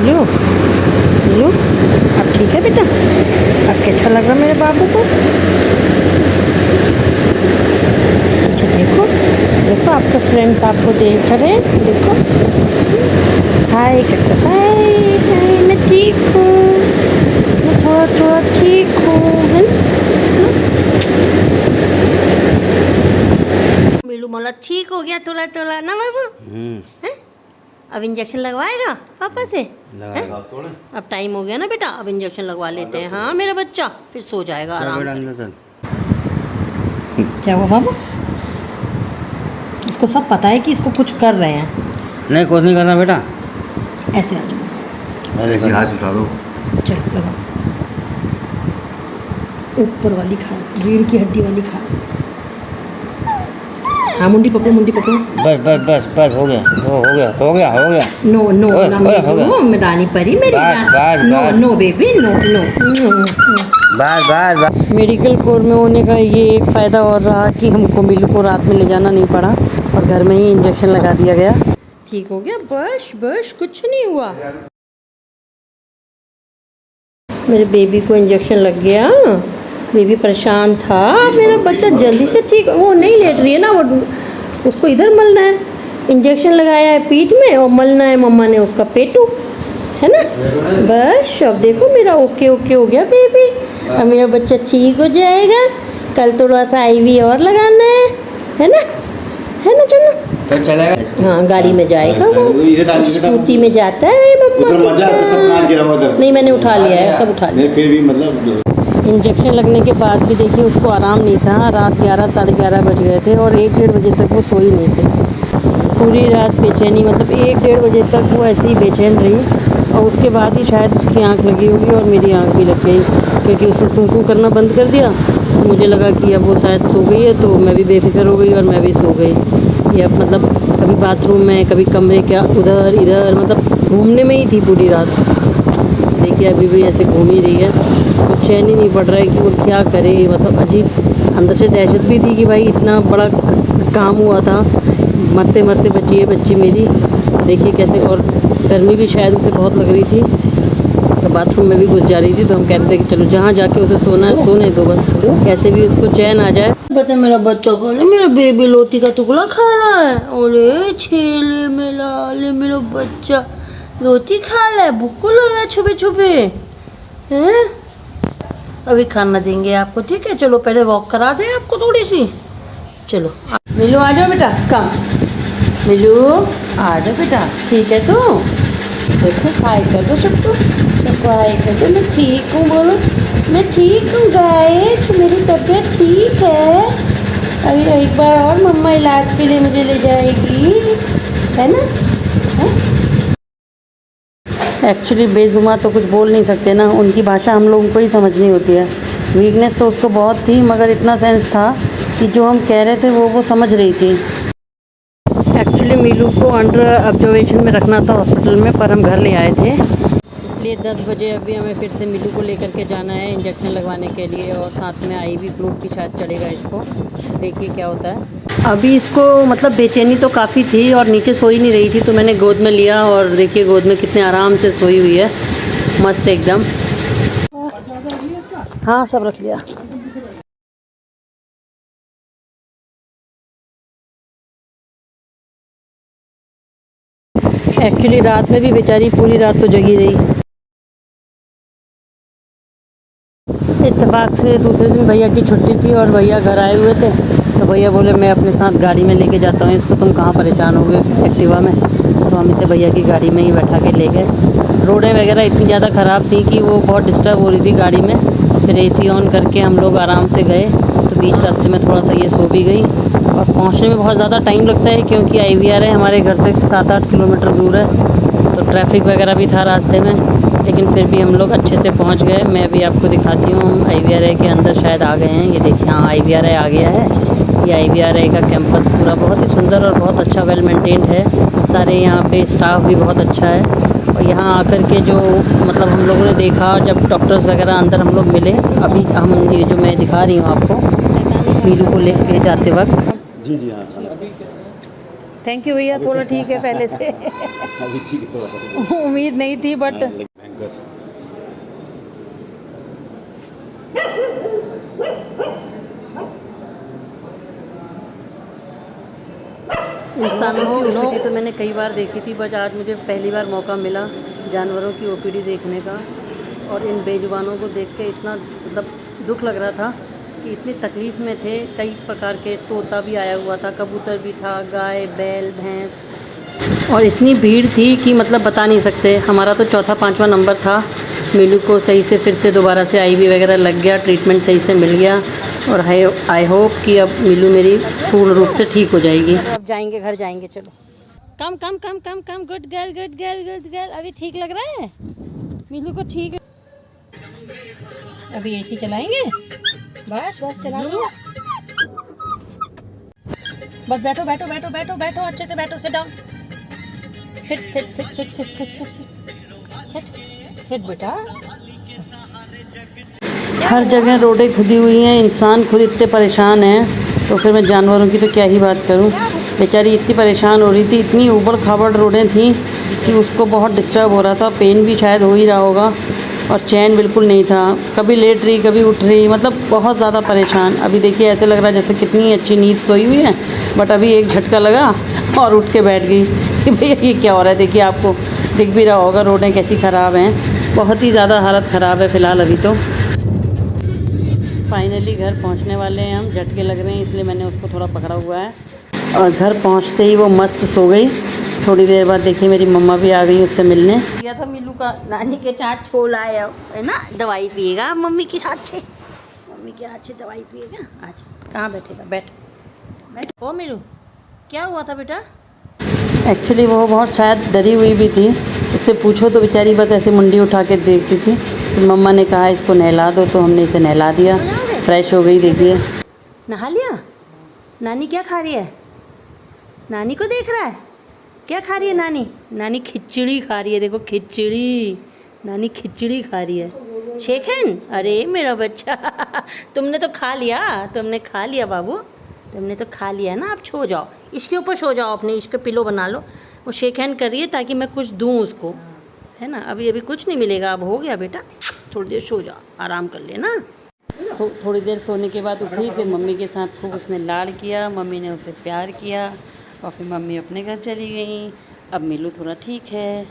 मीलू, मीलू अब ठीक है बेटा? अब कैसा लग रहा मेरे बाबू को? अच्छा देखो, देखो आपके फ्रेंड्स आपको देख रहे हैं, देखो। हाय करके, हाय हाय, मैं ठीक हूँ, मैं थोड़ा थोड़ा ठीक हूँ, है ना? मीलू मोला ठीक हो गया थोड़ा थोड़ा ना बाबू? हैं? अब इंजेक्शन लगवाएगा पापा से? लगाएगा थोड़े। अब टाइम हो गया ना बेटा, अब इंजेक्शन लगवा लेते हैं। हाँ मेरा बच्चा फिर सो जाएगा आराम से। क्या हुआ बाबू? इसको सब पता है कि इसको कुछ कर रहे हैं। नहीं, कुछ नहीं करना बेटा। ऐसे आ जाओ, ऐसे हाथ उठा दो। चलो लगाओ। ऊपर वाली खा, रीढ़ की हड्डी वाली खा। हाँ मुंडी पकड़ो, मुंडी पकड़ो। बस बस बस बस हो गया, हो गया, हो गया, हो गया। नो नो ओए, ना ओए, हो गया। मीलू, मैं रानी परी मेरी बस, बस, नो बस। No baby, no no no. बस बस बस। मेडिकल कोर में होने का ये एक फ़ायदा और रहा कि हमको मीलू को रात में ले जाना नहीं पड़ा और घर में ही इंजेक्शन लगा दिया गया। ठीक हो गया, बस बस, कुछ नहीं हुआ। मेरे बेबी को इंजेक्शन लग गया। बेबी परेशान था, मेरा बच्चा जल्दी से ठीक। वो नहीं लेट रही है ना, वो उसको इधर मलना है। इंजेक्शन लगाया है पीठ में और मलना है मम्मा ने उसका पेटू, है ना? बस अब देखो मेरा ओके ओके हो गया बेबी। अब मेरा बच्चा ठीक हो जाएगा। कल थोड़ा सा आईवी और लगाना है ना? है ना? चलो तो चलेगा। हाँ गाड़ी में जाएगा वो, स्कूटी में जाता है मम्मा के। नहीं मैंने उठा लिया है, सब उठा लिया। फिर भी मतलब इंजेक्शन लगने के बाद भी देखिए उसको आराम नहीं था। रात 11 साढ़े 11 बज गए थे और 1 डेढ़ बजे तक वो सोई नहीं थे। पूरी रात बेचैनी, मतलब 1 डेढ़ बजे तक वो ऐसे ही बेचैन रही और उसके बाद ही शायद उसकी आंख लगी होगी और मेरी आंख भी लग गई, क्योंकि उसने कुंकू करना बंद कर दिया। तो मुझे लगा कि अब वो शायद सो गई है, तो मैं भी बेफिक्र हो गई और मैं भी सो गई। या मतलब कभी बाथरूम में, कभी कमरे क्या उधर इधर, मतलब घूमने में ही थी पूरी रात। देखिए अभी भी ऐसे घूम ही रही है, कुछ चैन ही नहीं पड़ रहा है कि वो क्या करे। मतलब अजीब अंदर से दहशत भी थी कि भाई इतना बड़ा काम हुआ था, मरते मरते बची है बच्ची मेरी। देखिए कैसे, और गर्मी भी शायद उसे बहुत लग रही थी, तो बाथरूम में भी घुस जा रही थी। तो हम कहते थे कि चलो जहाँ जाके उसे सोना है सोने दो, बस कैसे भी उसको चैन आ जाए। बता मेरा बच्चा बोले मेरा बेबी लोटी का टुकड़ा खा रहा है। ओले छेले मेला, ले मेरा बच्चा रोटी खा रहा है, भूख लगा है छुपे छुपे, हैं? अभी खाना देंगे आपको, ठीक है? चलो पहले वॉक करा दें आपको थोड़ी सी। चलो मिलू आ जाओ बेटा, कम मिलू आ जाओ बेटा, ठीक है? तो देखो हाय कर दो सबको, सबको हाय कर दो। मैं ठीक हूँ बोलो, मैं ठीक हूँ गाइस, मेरी तबीयत ठीक है। अभी एक बार और मम्मा इलाज के लिए मुझे ले जाएगी, है ना? एक्चुअली बेजुमा तो कुछ बोल नहीं सकते ना, उनकी भाषा हम लोगों को ही समझनी होती है। वीकनेस तो उसको बहुत थी, मगर इतना सेंस था कि जो हम कह रहे थे वो समझ रही थी। एक्चुअली मीलू को अंडर ऑब्जर्वेशन में रखना था हॉस्पिटल में, पर हम घर ले आए थे, इसलिए 10 बजे अभी हमें फिर से मीलू को लेकर के जाना है इंजेक्शन लगवाने के लिए। और साथ में आईवी फ्लूइड भी शायद चढ़ेगा इसको, देखिए क्या होता है। अभी इसको मतलब बेचैनी तो काफ़ी थी और नीचे सोई नहीं रही थी, तो मैंने गोद में लिया और देखिए गोद में कितने आराम से सोई हुई है, मस्त एकदम। हाँ सब रख लिया। एक्चुअली रात में भी बेचारी पूरी रात तो जगी रही। इत्तेफाक से दूसरे दिन भैया की छुट्टी थी और भैया घर आए हुए थे, तो भैया बोले मैं अपने साथ गाड़ी में लेके जाता हूँ इसको, तुम कहाँ परेशान हो गए एक्टिवा में। तो हम इसे भैया की गाड़ी में ही बैठा के ले गए। रोडें वगैरह इतनी ज़्यादा ख़राब थी कि वो बहुत डिस्टर्ब हो रही थी गाड़ी में। फिर एसी ऑन करके हम लोग आराम से गए, तो बीच रास्ते में थोड़ा सा ये सो भी गई। और पहुँचने में बहुत ज़्यादा टाइम लगता है, क्योंकि IVR है हमारे घर से 7-8 किलोमीटर दूर है, तो ट्रैफिक वगैरह भी था रास्ते में, लेकिन फिर भी हम लोग अच्छे से पहुंच गए। मैं भी आपको दिखाती हूँ, हम IVRA के अंदर शायद आ गए हैं। ये देखिए, हाँ IVRA आ गया है। ये IVRA का कैंपस पूरा बहुत ही सुंदर और बहुत अच्छा वेल मेंटेन्ड है। सारे यहाँ पे स्टाफ भी बहुत अच्छा है। और यहाँ आकर के जो मतलब हम लोगों ने देखा, जब डॉक्टर्स वगैरह अंदर हम लोग मिले, अभी हम ये जो मैं दिखा रही हूँ आपको मीलू को लेके जाते वक्त, जी हाँ, थैंक यू भैया, थोड़ा ठीक है पहले से। अभी ठीक है। उम्मीद नहीं थी बट भयंकर। इंसानों की ओपीडी तो मैंने कई बार देखी थी, बट आज मुझे पहली बार मौका मिला जानवरों की ओपीडी देखने का। और इन बेजुबानों को देख के इतना मतलब दुख लग रहा था कि इतनी तकलीफ़ में थे। कई प्रकार के तोता भी आया हुआ था, कबूतर भी था, गाय, बैल, भैंस, और इतनी भीड़ थी कि मतलब बता नहीं सकते। हमारा तो चौथा पाँचवा नंबर था। मीलू को सही से फिर से दोबारा से IV वगैरह लग गया, ट्रीटमेंट सही से मिल गया, और आई होप कि अब मीलू मेरी पूर्ण रूप से ठीक हो जाएगी। अब जाएंगे, घर जाएंगे। चलो come come come come come, good girl good girl good girl. अभी ठीक लग रहा है मीलू को? ठीक। अभी AC चलाएंगे, बस बस चला लो। बस बैठो बैठो बैठो बैठो बैठो, अच्छे से बैठो। Sit down, sit sit sit sit sit sit sit sit sit बेटा। हर जगह रोडें खुदी हुई हैं, इंसान खुद इतने परेशान हैं, तो फिर मैं जानवरों की तो क्या ही बात करूं। बेचारी इतनी परेशान हो रही थी, इतनी ऊबड़ खाबड़ रोडें थी कि उसको बहुत डिस्टर्ब हो रहा था। पेन भी शायद हो ही रहा होगा, और चैन बिल्कुल नहीं था। कभी लेट रही, कभी उठ रही, मतलब बहुत ज़्यादा परेशान। अभी देखिए ऐसे लग रहा है जैसे कितनी अच्छी नींद सोई हुई है, बट अभी एक झटका लगा और उठ के बैठ गई कि भैया ये क्या हो रहा है। देखिए आपको दिख भी रहा होगा रोडें कैसी ख़राब हैं, बहुत ही ज़्यादा हालत ख़राब है फ़िलहाल अभी तो। फाइनली घर पहुंचने वाले हैं हम। झटके लग रहे हैं इसलिए मैंने उसको थोड़ा पकड़ा हुआ है, और घर पहुंचते ही वो मस्त सो गई। थोड़ी देर बाद देखिए मेरी मम्मा भी आ गई उससे मिलने। किया था मीलू का नानी के साथ छोला है ना, दवाई पिएगा मम्मी के हाथ से, मम्मी के हाथ से दवाई पिएगा आज। कहाँ बैठेगा? बैठ बैठ। ओ मीलू, क्या हुआ था बेटा? एक्चुअली वो बहुत शायद डरी हुई भी थी। उससे पूछो तो बेचारी बस ऐसे मुंडी उठा के देखती थी। तो मम्मा ने कहा इसको नहला दो, तो हमने इसे नहला दिया, फ्रेश हो गई। देखिए नहा लिया। नानी क्या खा रही है? नानी को देख रहा है? क्या खा रही है नानी? नानी खिचड़ी खा रही है, देखो खिचड़ी। नानी खिचड़ी खा रही है। Shake hand. अरे मेरा बच्चा तुमने तो खा लिया, तुमने खा लिया बाबू, तुमने तो खा लिया ना। अब सो जाओ, इसके ऊपर सो जाओ, अपने इसके पिलो बना लो। वो शेक हैंड कर रही है ताकि मैं कुछ दूँ उसको, है ना। अभी अभी कुछ नहीं मिलेगा, अब हो गया बेटा, थोड़ी देर सो जाओ, आराम कर लेना। थोड़ी देर सोने के बाद उठी, फिर मम्मी के साथ खूब उसने लाड़ किया, मम्मी ने उसे प्यार किया, और फिर मम्मी अपने घर चली गई। अब मीलू थोड़ा ठीक है।